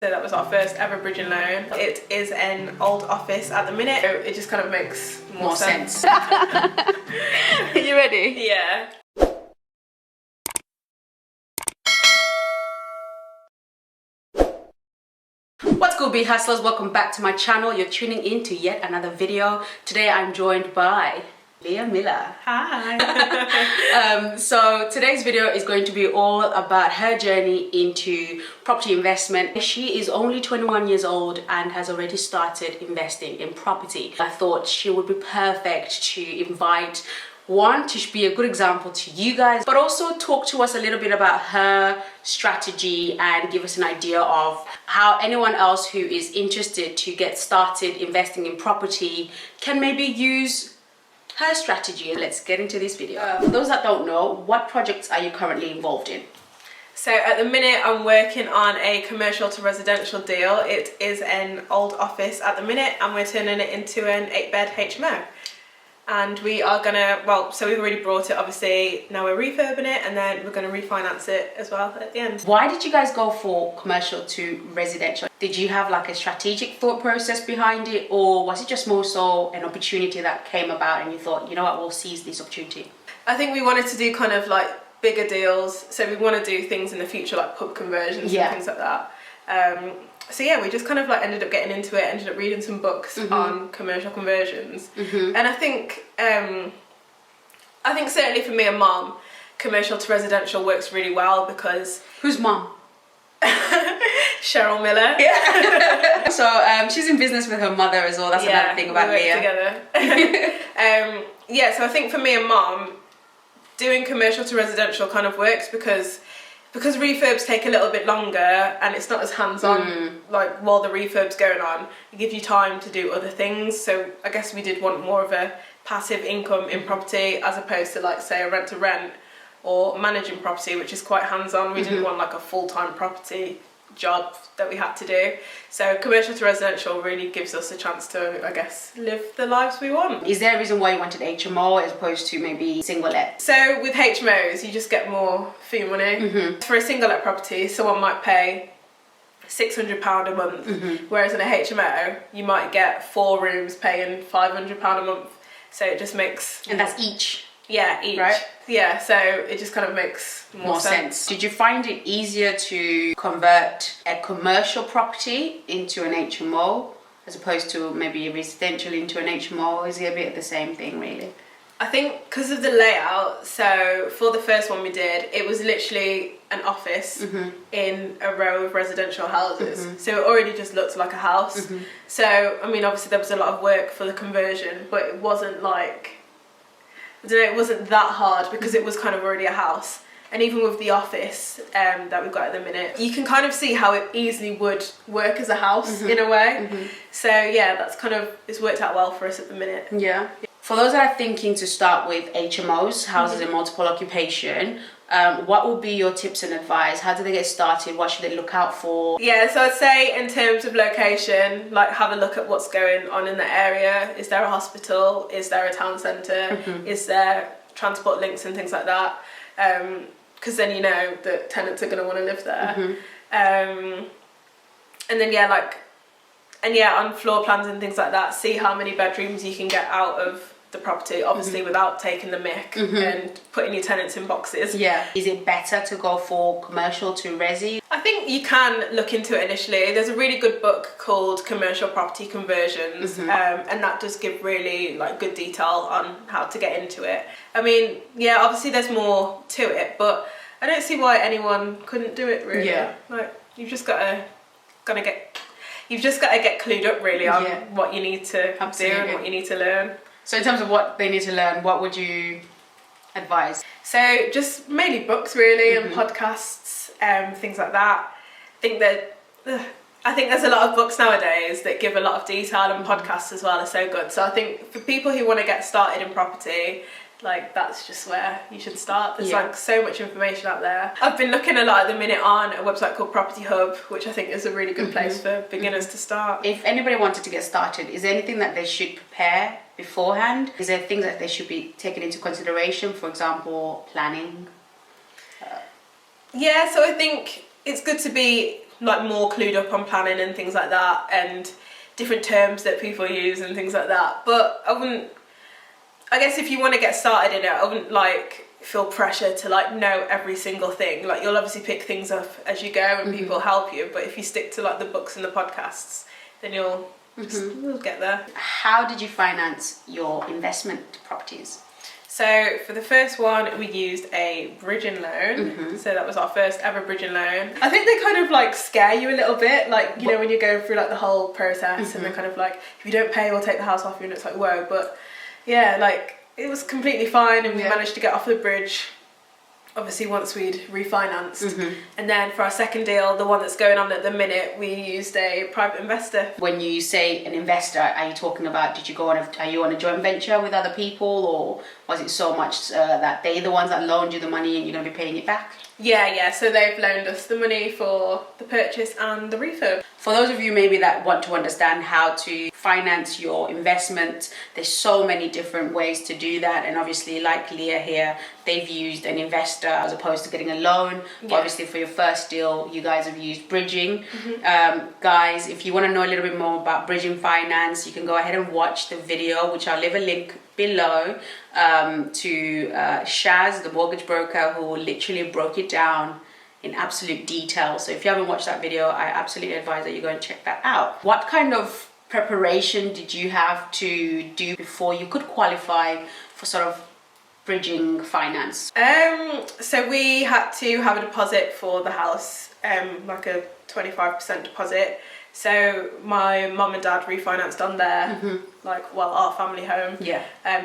So that was our first ever bridging loan. It is an old office at the minute, so it just kind of makes more sense. Are you ready? Yeah. What's good, Bhustlers? Welcome back to my channel. You're tuning in to yet another video. Today I'm joined by Leah Miller. Hi. So today's video is going to be all about her journey into property investment. She is only 21 years old and has already started investing in property. I thought she would be perfect to invite, one, to be a good example to you guys, but also talk to us a little bit about her strategy and give us an idea of how anyone else who is interested to get started investing in property can maybe use her strategy. Let's get into this video. For those that don't know, what projects are you currently involved in? So at the minute I'm working on a commercial to residential deal. It is an old office at the minute and we're turning it into an 8-bed HMO. And we are gonna, well, so we've already brought it, obviously, now we're refurbing it and then we're gonna refinance it as well at the end. Why did you guys go for commercial to residential? Did you have like a strategic thought process behind it, or was it just more so an opportunity that came about and you thought, you know what, we'll seize this opportunity? I think we wanted to do kind of like bigger deals, so we want to do things in the future like pub conversions and things like that. So yeah, we just kind of like ended up getting into it, ended up reading some books on commercial conversions. And I think certainly for me and Mum, commercial to residential works really well because... Who's Mum? Cheryl Miller. Yeah. So she's in business with her mother as well. That's another thing about Leah. Together. Yeah, so I think for me and Mum, doing commercial to residential kind of works because refurbs take a little bit longer and it's not as hands-on like while the refurb's going on. It gives you time to do other things. So I guess we did want more of a passive income in property as opposed to like say a rent to rent or managing property, which is quite hands-on. We didn't want like a full-time property job that we had to do. So commercial to residential really gives us a chance to, I guess, live the lives we want. Is there a reason why you wanted HMO as opposed to maybe single let? So with HMOs, you just get more fee money. For a single let property, someone might pay £600 a month, whereas in a HMO, you might get 4 rooms paying £500 a month. So it just makes... And that's each? Yeah, each. Right? Yeah, so it just kind of makes more sense. Did you find it easier to convert a commercial property into an HMO as opposed to maybe a residential into an HMO? Is it a bit of the same thing, really? I think because of the layout, so for the first one we did, it was literally an office in a row of residential houses. So it already just looked like a house. So, I mean, obviously there was a lot of work for the conversion, but it wasn't like... I don't know, it wasn't that hard because it was kind of already a house. And even with the office that we've got at the minute, you can kind of see how it easily would work as a house in a way. So yeah, that's kind of, it's worked out well for us at the minute. Yeah. For those that are thinking to start with HMOs, houses in multiple occupation, what would be your tips and advice? How do they get started? What should they look out for? Yeah, so I'd say in terms of location, like have a look at what's going on in the area. Is there a hospital? Is there a town centre? Is there transport links and things like that? Because then you know that tenants are going to want to live there. And then on floor plans and things like that, see how many bedrooms you can get out of the property, obviously without taking the mick and putting your tenants in boxes. Yeah. Is it better to go for commercial to resi? I think you can look into it initially. There's a really good book called Commercial Property Conversions and that does give really like good detail on how to get into it. I mean, yeah, obviously there's more to it, but I don't see why anyone couldn't do it really. Yeah. Like you've just got to get clued up really on what you need to do and what you need to learn. So in terms of what they need to learn, what would you advise? So just mainly books really and podcasts, things like that. I think there's a lot of books nowadays that give a lot of detail, and podcasts as well are so good. So I think for people who want to get started in property, like that's just where you should start. There's like so much information out there. I've been looking a lot at the minute on a website called Property Hub, which I think is a really good place for beginners to start. If anybody wanted to get started, is there anything that they should prepare beforehand? Is there things that they should be taken into consideration, for example, planning? Yeah, so I think it's good to be like more clued up on planning and things like that, and different terms that people use and things like that. But I guess if you want to get started in it, I wouldn't like feel pressure to like know every single thing. Like you'll obviously pick things up as you go and people help you, but if you stick to like the books and the podcasts, then you'll get there. How did you finance your investment properties? So for the first one, we used a bridging loan. So that was our first ever bridging loan. I think they kind of like scare you a little bit, like, you know, when you're going through like the whole process and they're kind of like, if you don't pay, we'll take the house off you, and it's like, whoa. But yeah, like it was completely fine, and we managed to get off the bridge obviously once we'd refinanced. And then for our second deal, the one that's going on at the minute, we used a private investor. When you say an investor, are you talking about, are you on a joint venture with other people, or was it so much that they're the ones that loaned you the money and you're going to be paying it back? Yeah, so they've loaned us the money for the purchase and the refurb. For those of you maybe that want to understand how to finance your investment, there's so many different ways to do that, and obviously like Leah here, they've used an investor as opposed to getting a loan. Obviously for your first deal, you guys have used bridging. Guys, if you want to know a little bit more about bridging finance, you can go ahead and watch the video, which I'll leave a link below, to Shaz, the mortgage broker, who literally broke it down in absolute detail. So if you haven't watched that video, I absolutely advise that you go and check that out. What kind of preparation did you have to do before you could qualify for sort of bridging finance? So we had to have a deposit for the house, like a 25% deposit. So my mum and dad refinanced on their our family home.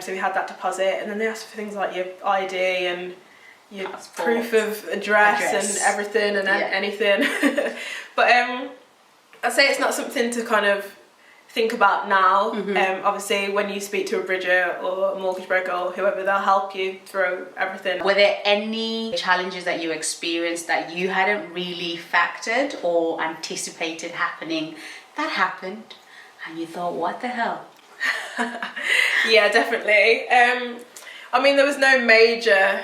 So we had that deposit, and then they asked for things like your ID and your passport, proof of address and everything and anything. But I'd say it's not something to kind of think about now. Obviously when you speak to a bridger or a mortgage broker or whoever, they'll help you through everything. Were there any challenges that you experienced that you hadn't really factored or anticipated happening that happened and you thought, what the hell? Yeah, definitely. I mean, there was no major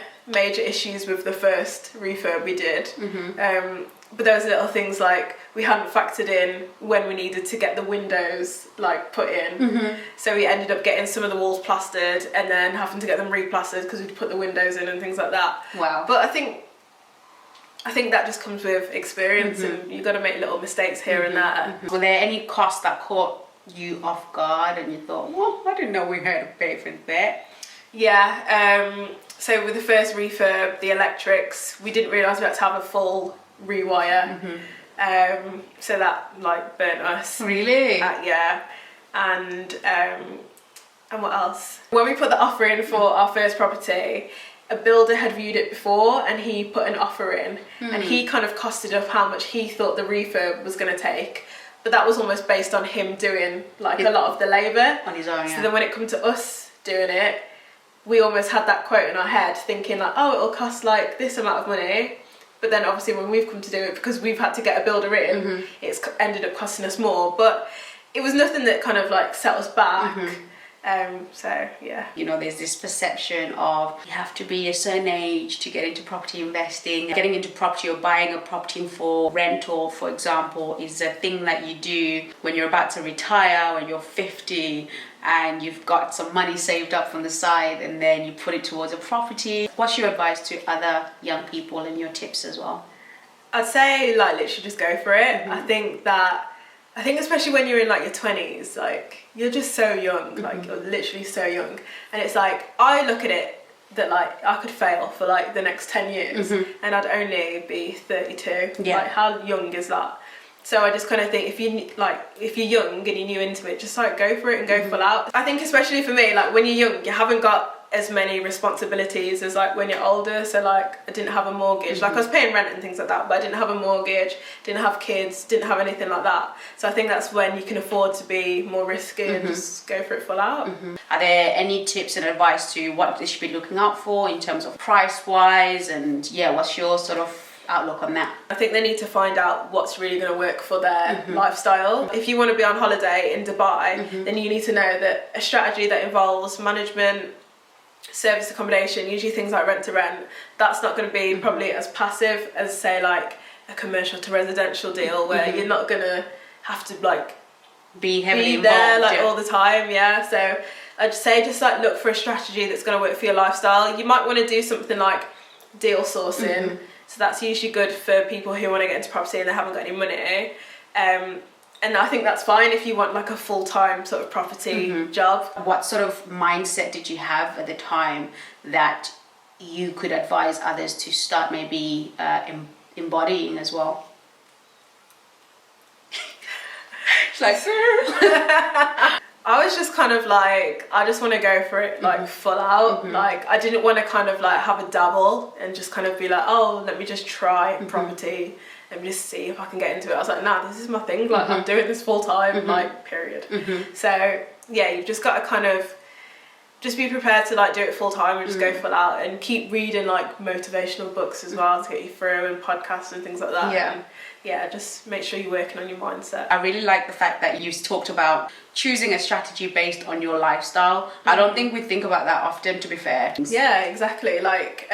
issues with the first refurb we did. But there was little things like we hadn't factored in when we needed to get the windows like put in. So we ended up getting some of the walls plastered and then having to get them replastered because we'd put the windows in and things like that. Wow. But I think that just comes with experience, and you've got to make little mistakes here and there. Were there any costs that caught you off guard and you thought, well, I didn't know we had to pay for that? Yeah, so with the first refurb, the electrics, we didn't realise we had to have a full rewire. So that like burnt us. Really? Yeah. And what else? When we put the offer in for our first property, a builder had viewed it before and he put an offer in, and he kind of costed up how much he thought the refurb was going to take. But that was almost based on him doing like a lot of the labour on his own. So then when it come to us doing it, we almost had that quote in our head thinking like, oh, it'll cost like this amount of money. But then obviously when we've come to do it, because we've had to get a builder in, it's ended up costing us more. But it was nothing that kind of like set us back. So yeah. You know, there's this perception of you have to be a certain age to get into property investing. Getting into property or buying a property for rental, for example, is a thing that you do when you're about to retire, when you're 50 and you've got some money saved up from the side, and then you put it towards a property. What's your advice to other young people and your tips as well? I'd say like literally just go for it. I think especially when you're in like your 20s, like you're just so young, like you're literally so young, and it's like I look at it that like I could fail for like the next 10 years and I'd only be 32. Like how young is that? So I just kind of think if you're young and you're new into it, just like go for it and go full out. I think especially for me, like when you're young, you haven't got as many responsibilities as like when you're older. So like I didn't have a mortgage, like I was paying rent and things like that, but I didn't have a mortgage, didn't have kids, didn't have anything like that. So I think that's when you can afford to be more risky and just go for it full out. Are there any tips and advice to what they should be looking out for in terms of price wise, and what's your sort of outlook on that? I think they need to find out what's really going to work for their lifestyle. If you want to be on holiday in Dubai, then you need to know that a strategy that involves management, service accommodation, usually things like rent to rent, that's not going to be probably as passive as say like a commercial to residential deal where you're not gonna have to like be heavily there involved, like all the time. So I'd say just like look for a strategy that's going to work for your lifestyle. You might want to do something like deal sourcing, so that's usually good for people who want to get into property and they haven't got any money, and I think that's fine if you want like a full-time sort of property job. What sort of mindset did you have at the time that you could advise others to start maybe embodying as well? Like I was just kind of like, I just want to go for it like full out. Like I didn't want to kind of like have a dabble and just kind of be like, oh, let me just try property, let me just see if I can get into it. I was like, nah, this is my thing, like I'm doing this full time, like period. So yeah, you've just got to kind of just be prepared to like do it full time and just go full out, and keep reading like motivational books as well to get you through, and podcasts and things like that. And yeah, just make sure you're working on your mindset. I really like the fact that you talked about choosing a strategy based on your lifestyle. I don't think we think about that often, to be fair. Yeah, exactly. Like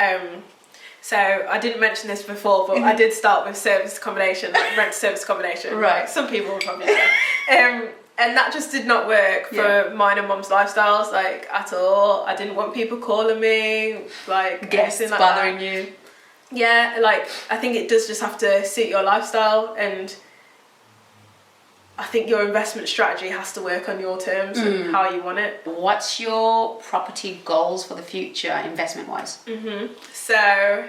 so I didn't mention this before, but I did start with service accommodation, like rent service accommodation. Right. Like some people would probably know. And that just did not work for mine and mum's lifestyles, like at all. I didn't want people calling me, like guests like bothering that. you. Yeah, like I think it does just have to suit your lifestyle, and I think your investment strategy has to work on your terms and how you want it. What's your property goals for the future, investment wise? So,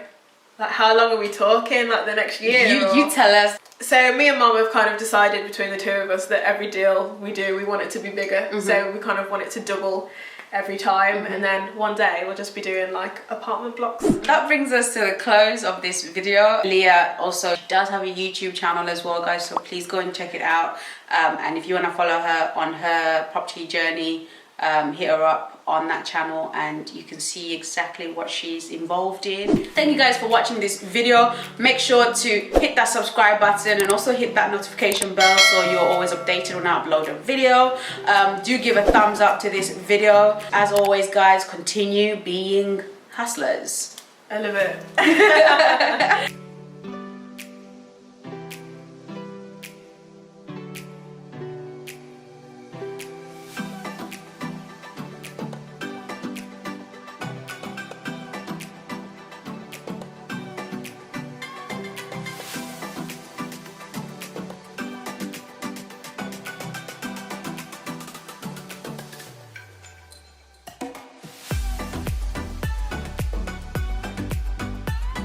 like, how long are we talking? Like the next year? You tell us. So me and mum have kind of decided between the two of us that every deal we do, we want it to be bigger. So we kind of want it to double every time, and then one day we'll just be doing like apartment blocks. That brings us to the close of this video. Leah also does have a YouTube channel as well, guys, so please go and check it out. And if you want to follow her on her property journey, hit her up on that channel and you can see exactly what she's involved in. Thank you guys for watching this video. Make sure to hit that subscribe button and also hit that notification bell so you're always updated when I upload a video. Do give a thumbs up to this video. As always, guys, continue being hustlers. I love it.